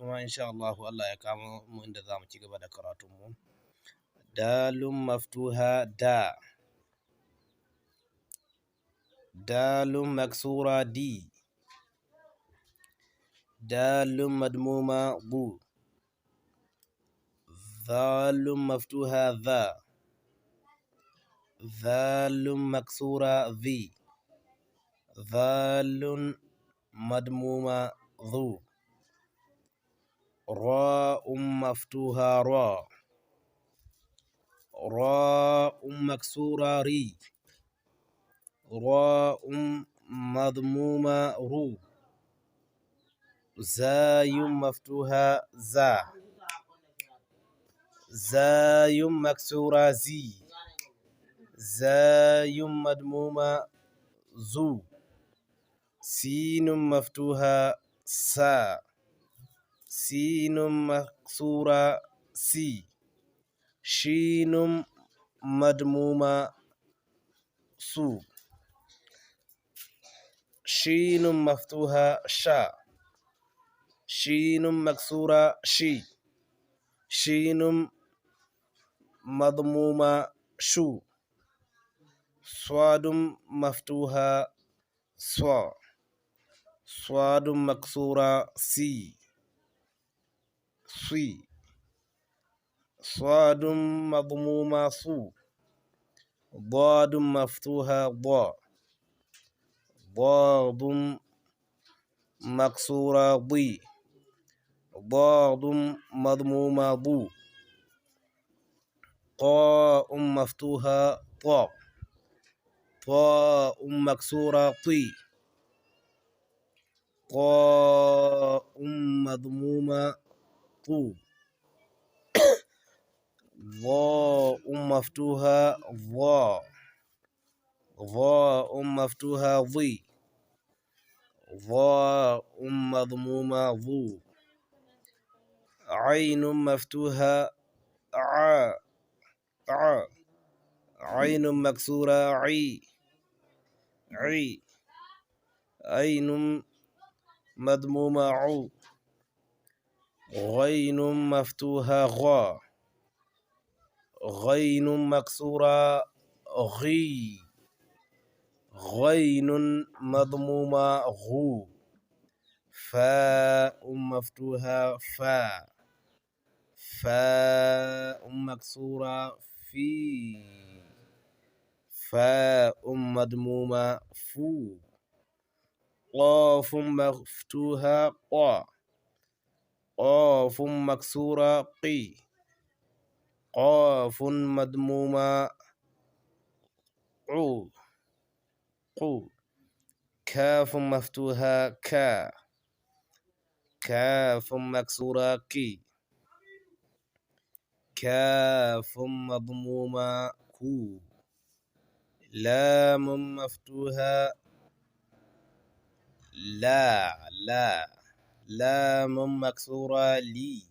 kuma insha Allah Allah ya kama mu inda za mu ci gaba da karatunmu. Dalun maftuha da, dalun maksura di, dalun madmuma bu, dhalun maftuha dha, dhalun maksura dhi, dhalun madmuma dhu, ra'un maftuha ra, ra'un maksura ri, ra'un madmuma ru, zayun maftuha za, zayun maksura zi, zayun madmuma zu, sinun maftuha sa, sinun maksura si, shinun madmuma su, shinun maftuha sha, shinun maksura shi, shinun madmuma shu, swadun maftuha swa, swadun maksura si, si, swadun madmuma su, ضاد مفتوحة ضا، ضاد مكسورة ضي، ضاد مضمومة ضو، طاء مفتوحة طاء، طاء مكسورة طي، طاء مضمومة طو، ظاء مفتوحة ظا، ظاء مفتوحة ظي، ظاء مضمومة ظو، عين مفتوحة ع، ع، عين مكسورة عي، عي، عين مضمومة عو، غين مفتوحة غا، غين مكسورة غي، غين مضمومة غو، فاء مفتوحة فا، فاء مكسورة في، فاء مضمومة فو، قاف مفتوحة قا، قاف مكسورة قي، قاف مضمومة عو، قو، كاف مفتوحة كا، كاف مكسورة كي، كاف مضمومة كو، لام مفتوحة لا، لا، لام مكسورة لي،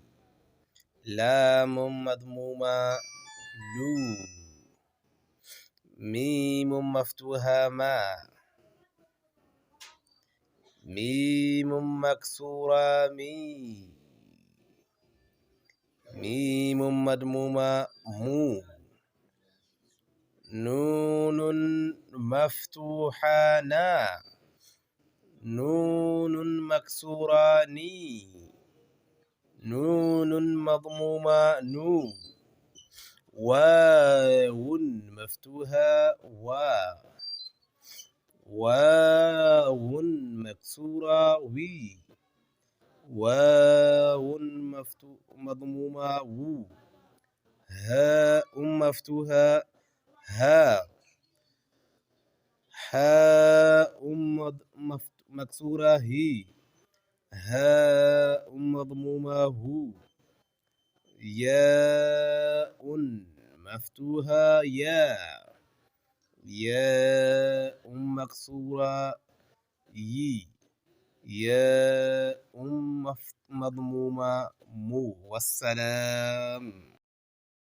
لام مضمومة لو، ميم مفتوحة ما، ميم مكسورة مي، ميم مضمومة مو، نون مفتوحة نا، نون مكسورة ني، نون مضمومة نو، واو مفتوحة وا، واو مكسورة وي، واو مضمومة وو، هاء مفتوحة ها، حاء مكسورة هي، هاء مضمومة هو، ياء مفتوحة يا، ياء مكسورة يي، ياء مضمومة مو. والسلام.